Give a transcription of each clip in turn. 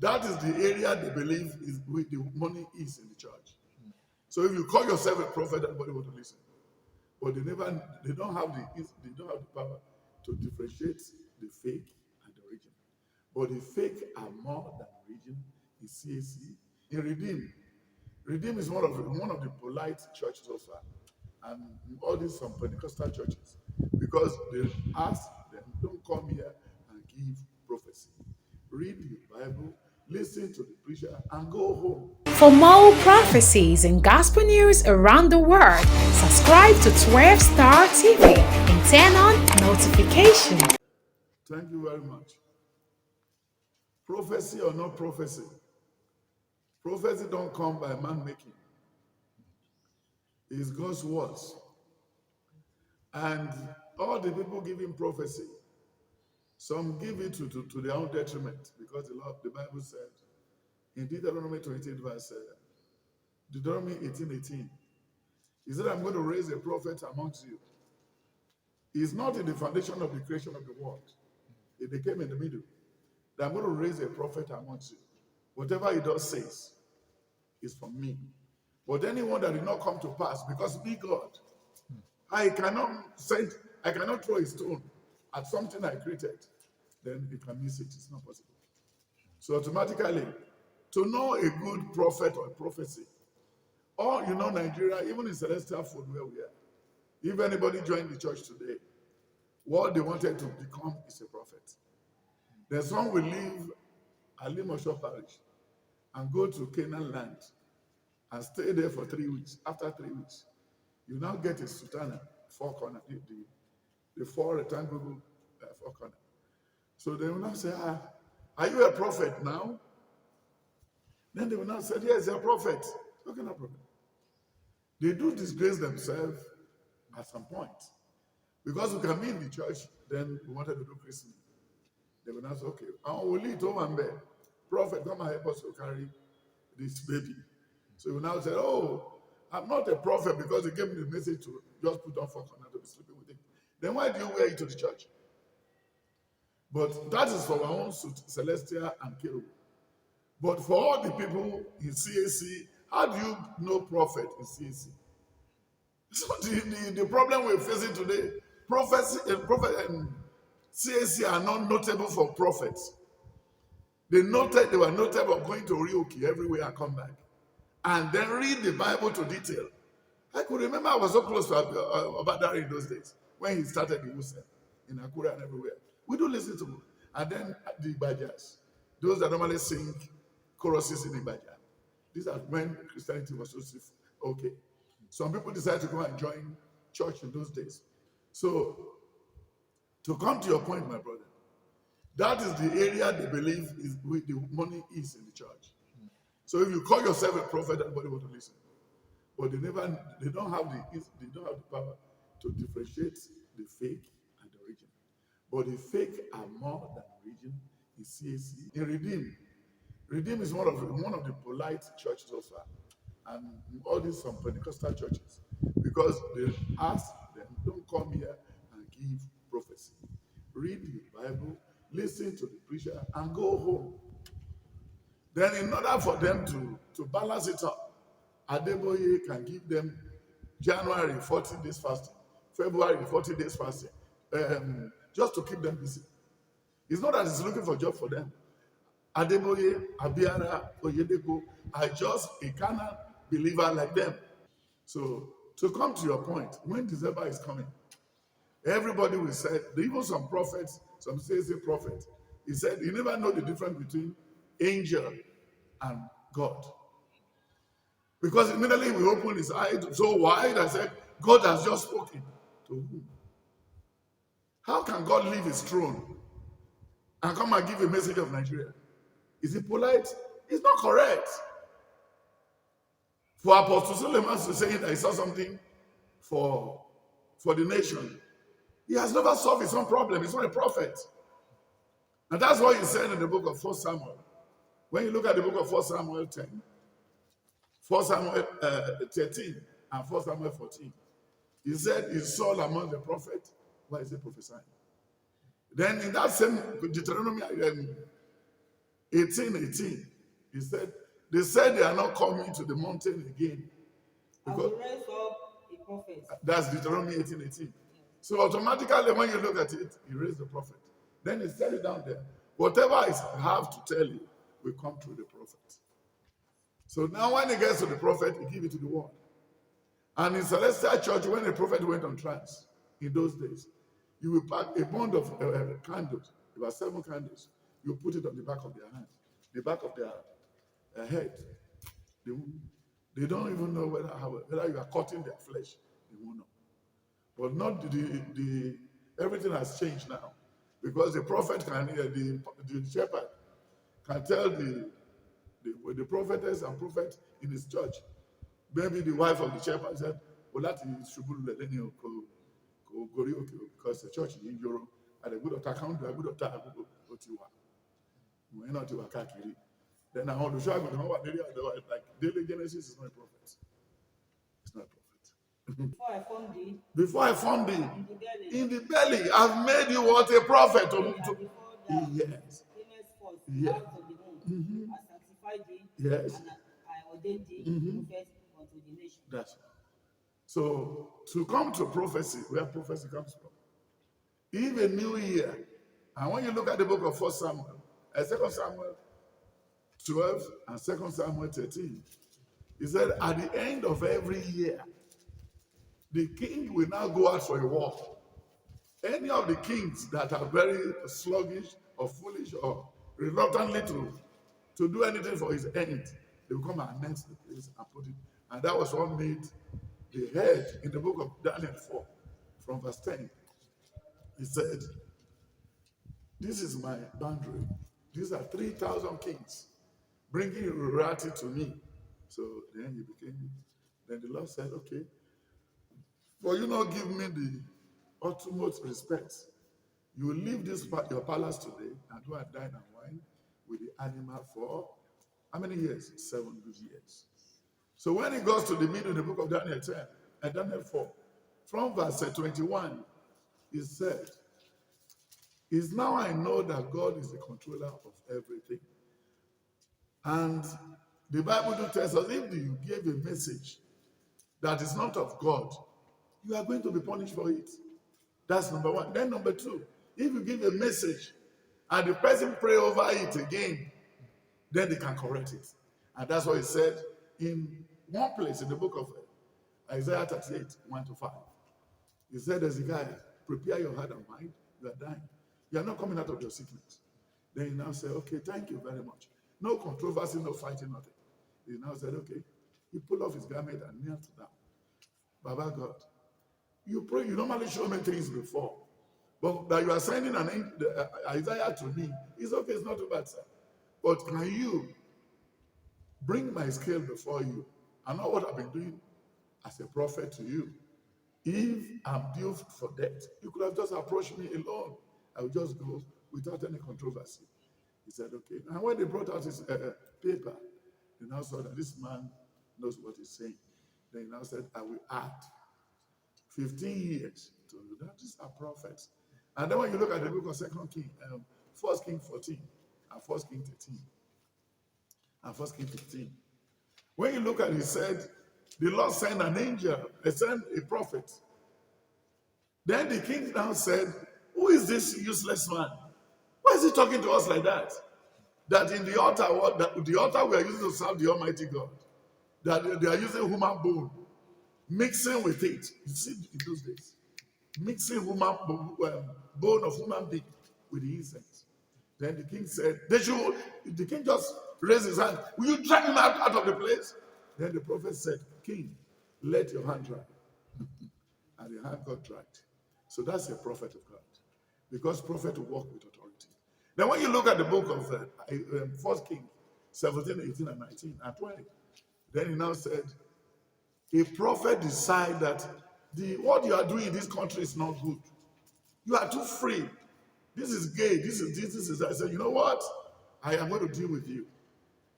That is the area they believe is where the money is in the church. So if you call yourself a prophet, everybody will listen. But they don't have the power to differentiate the fake and the original. But the fake are more than original in CAC. In Redeem is one of the polite churches so far, and all these some Pentecostal churches, because they ask them, don't come here and give prophecy. Read the Bible, listen to the preacher, and go home. For more prophecies and gospel news around the world, subscribe to 12 Star TV and turn on notifications. Thank you very much. Prophecy or not prophecy? Prophecy don't come by man making. It's God's words. And all the people giving prophecy, some give it to their own detriment, because the Bible said in Deuteronomy 28 verse Deuteronomy 18:18, he said, I'm going to raise a prophet amongst you. He's not in the foundation of the creation of the world. It became in the middle. That I'm going to raise a prophet amongst you. Whatever he does says is from me. But anyone that did not come to pass, because me, God, I cannot throw a stone at something I created, then you can miss it. It's not possible. So automatically, to know a good prophet or prophecy, or Nigeria, even in Celestial Food where we are, if anybody joined the church today, what they wanted to become is a prophet. Then some will leave Alimosho Parish and go to Canaan land and stay there for 3 weeks. After 3 weeks, you now get a sultana, 4 corner, the 4 rectangle 4 corner. So they will now say, are you a prophet now? Then they will now say, yes, you're a prophet. How can I prophet? They do disgrace themselves at some point. Because we can be in the church, then we wanted to do christening. They will now say, okay, we'll lead home and bed. Prophet, come and help us to carry this baby. So you will now say, oh, I'm not a prophet because he gave me the message to just put on 4 corner to be sleeping with him. Then why do you wear it to the church? But that is for our own Celestia and Kero. But for all the people in CAC, how do you know prophet in CAC? So the problem we're facing today, prophet and CAC are not notable for prophets. They were notable of going to Rioki everywhere and come back. And then read the Bible to detail. I could remember I was so close to Abadari in those days when he started the Muslim in Akura and everywhere. We do listen to him. And then the Ibajas, those that normally sing choruses in Ibaja. These are when Christianity was so safe. Okay. Some people decided to go and join church in those days. So, to come to your point, my brother, that is the area they believe is where the money is in the church. So if you call yourself a prophet, everybody will listen. But they don't have the power to differentiate the fake and the original. But the fake are more than original in CAC. In Redeem is one of the polite churches so far, and all these some Pentecostal churches, because they ask them, don't come here and give prophecy. Read the Bible, listen to the preacher, and go home. Then in order for them to balance it up, Adeboye can give them January 40 days fasting, February 40 days fasting, just to keep them busy. It's not that he's looking for a job for them. Adeboye, Abiara, Oyedepo are just a Canaan believer like them. So to come to your point, when December is coming, everybody will say, even some prophets, some CCC prophets, he said, you never know the difference between angel and God. Because immediately we opened his eyes so wide and said, God has just spoken. To whom? How can God leave his throne and come and give a message of Nigeria? Is it polite? It's not correct. For Apostle Suleiman to say that he saw something for the nation, he has never solved his own problem. He's not a prophet. And that's what he said in the book of 1 Samuel. When you look at the book of 1 Samuel 10, 1 Samuel 13, and 1 Samuel 14, he said, is Saul among the prophets? Why is he prophesying? Then in that same Deuteronomy 18:18. He said, they said they are not coming to the mountain again. I will raise up a prophet. That's Deuteronomy 18:18. So automatically when you look at it, he raised the prophet. Then he said it down there. Whatever I have to tell you will come through the prophet. So now when he gets to the prophet, he gives it to the world. And in Celestial Church, when the prophet went on trance, in those days, you will pack a bund of candles, about 7 candles. You put it on the back of their hand, the back of their head. They don't even know whether you are cutting their flesh. They won't know. But not everything has changed now. Because the prophet can, the shepherd can tell the prophetess and prophet in his church. Maybe the wife of the shepherd said, well, that is because the church in Europe had a good account, a good attack. We're not to Akakiri. Then I want to show you like daily Genesis is not a prophet. It's not a prophet. Before I formed thee in the belly, I've made you what a prophet. Yes. Yes. Mm-hmm. I sanctified thee. Yes. And I ordained thee prophet unto the nation. That's right. So to come to prophecy, where prophecy comes from, even New Year, and when you look at the book of 1 Samuel, 2 Samuel 12 and 2 Samuel 13, he said at the end of every year, the king will now go out for a war. Any of the kings that are very sluggish or foolish or reluctantly to do anything for his end, they will come and announce the place and put it. And that was what made the head in the book of Daniel 4, from verse 10. He said, this is my boundary. These are 3,000 kings bringing royalty to me. So then then the Lord said, okay, for you not give me the utmost respect, you will leave your palace today and go and dine and wine with the animal for how many years? 7 good years. So when he goes to the middle of the book of Daniel 10 and Daniel 4, from verse 21, he said, is now I know that God is the controller of everything. And the Bible tells us if you give a message that is not of God, you are going to be punished for it. That's number one. Then number two, if you give a message and the person pray over it again, then they can correct it. And that's what he said in one place in the book of Isaiah 38, 1-5. He said, Ezekiel, prepare your heart and mind. You are dying. You are not coming out of your sickness. Then he now said, okay, thank you very much. No controversy, no fighting, nothing. He now said, okay. He pulled off his garment and knelt down. Baba God, you pray, you normally show me things before. But that you are sending Isaiah to me, it's okay, it's not too bad, sir. But can you bring my scale before you? I know what I've been doing as a prophet to you. If I'm due for death, you could have just approached me alone. I would just go without any controversy. He said, okay. And when they brought out his paper, they now saw that this man knows what he's saying. Then he now said, I will add 15 years to that. These are prophets. And then when you look at the book of 2 King, 1 King 14 and 1 King 13 and 1 King 15, when you look at it, he said, the Lord sent an angel, he sent a prophet. Then the king now said, who is this useless man? Why is he talking to us like that? That in the altar, the altar we are using to serve the Almighty God, that they are using human bone, mixing with it. You see, in those days, mixing bone of human being with the incense. Then the king said, the king just raised his hand. Will you drag him out of the place? Then the prophet said, King, let your hand dry. And the hand got dried. So that's a prophet of God. Because prophet will walk with authority. Then when you look at the book of 1 King 17, 18, and 19, and 20, then he now said, a prophet decide that what you are doing in this country is not good. You are too free. This is gay. This is. I said, you know what? I am going to deal with you.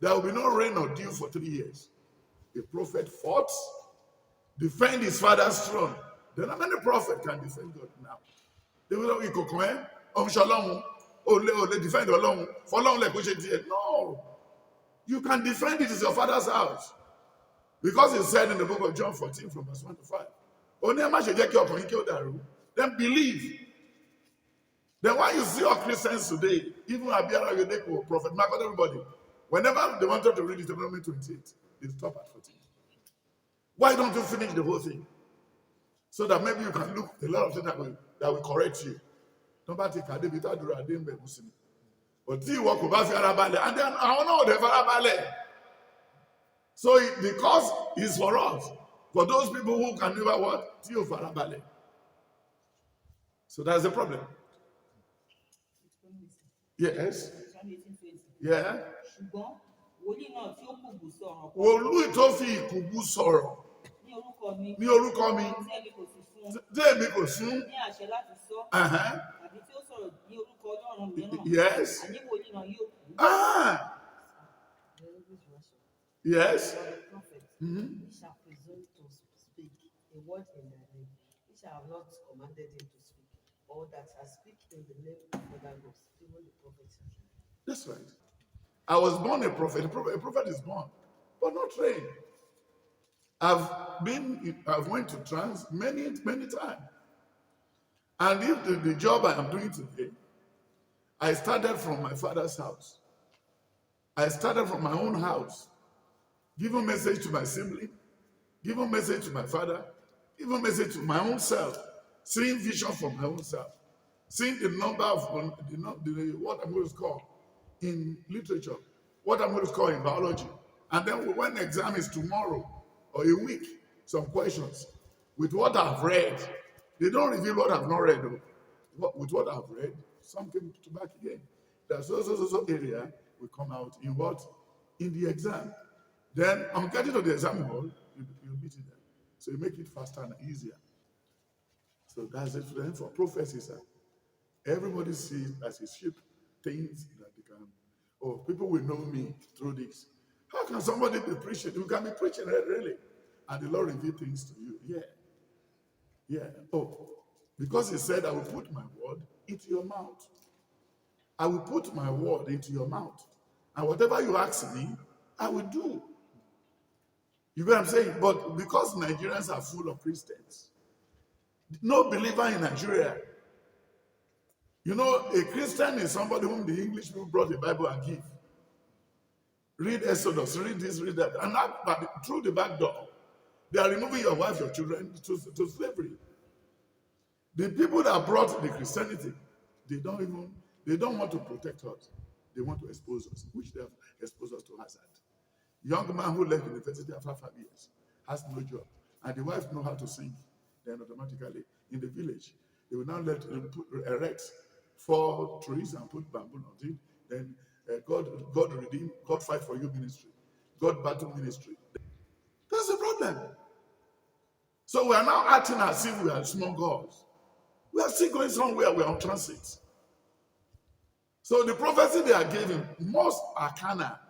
There will be no rain or dew for 3 years. A prophet fought, defend his father's throne. Then how many prophet can defend God now? They will not be shalom. Ole defend alone. For long like no. You can defend it. It's your father's house. Because it said in the book of John 14 from verse 1 to 5. Then believe. Then why you see all Christians today, even Abiara Yodeko, Prophet Mark, everybody, whenever they wanted to read Deuteronomy 28, they stop at 14. Why don't you finish the whole thing? So that maybe you can look a lot of things that will correct you. Nobody can do it. But see what could and then I don't know the Farabale. So because it's for us, for those people who can never what? See Farabale. So that's the problem. Yes. Yeah. Wòlú tó fi ìkùbù sọ̀rọ̀ ní orúkọ mi tí èmi kò sún. Yes. Ah. Yes. He shall presume to speak a word in thy name. He shall have not commanded him to speak, or that shall speak in the name of other gods, even the prophets. That's right. I was born a prophet. A prophet is born, but not trained. I've went to trance many times. And if the job I am doing today, I started from my father's house. I started from my own house. Give a message to my sibling, give a message to my father, give a message to my own self, seeing vision from my own self, seeing the number of what I'm going to call in literature, what I'm going to call in biology. And then when the exam is tomorrow or a week, some questions with what I've read. They don't reveal what I've not read though. With what I've read, something to back again. That so area will come out in what? In the exam. Then I'm getting to the exam hall, you'll beat it there. So you make it faster and easier. So that's it for prophecy, sir. Everybody sees as a sheep things that they can. Oh, people will know me through this. How can somebody be preaching? You can be preaching really. And the Lord reveal things to you. Yeah. Yeah. Oh, because he said, I will put my word into your mouth. I will put my word into your mouth. And whatever you ask me, I will do. You know what I'm saying? But because Nigerians are full of Christians, no believer in Nigeria. You know, a Christian is somebody whom the English people brought the Bible and give. Read Exodus, read this, read that. And but through the back door, they are removing your wife, your children to slavery. The people that brought the Christianity, they don't want to protect us. They want to expose us, which they have exposed us to hazard. Young man who left university after 5 years has no job, and the wife knows how to sing. Then automatically in the village, they will now erect 4 trees and put bamboo on it. Then God redeem, God fight for you ministry, God battle ministry. That's the problem. So we are now acting as if we are small gods. We are still going somewhere. We are on transit. So the prophecy they are giving, most arcana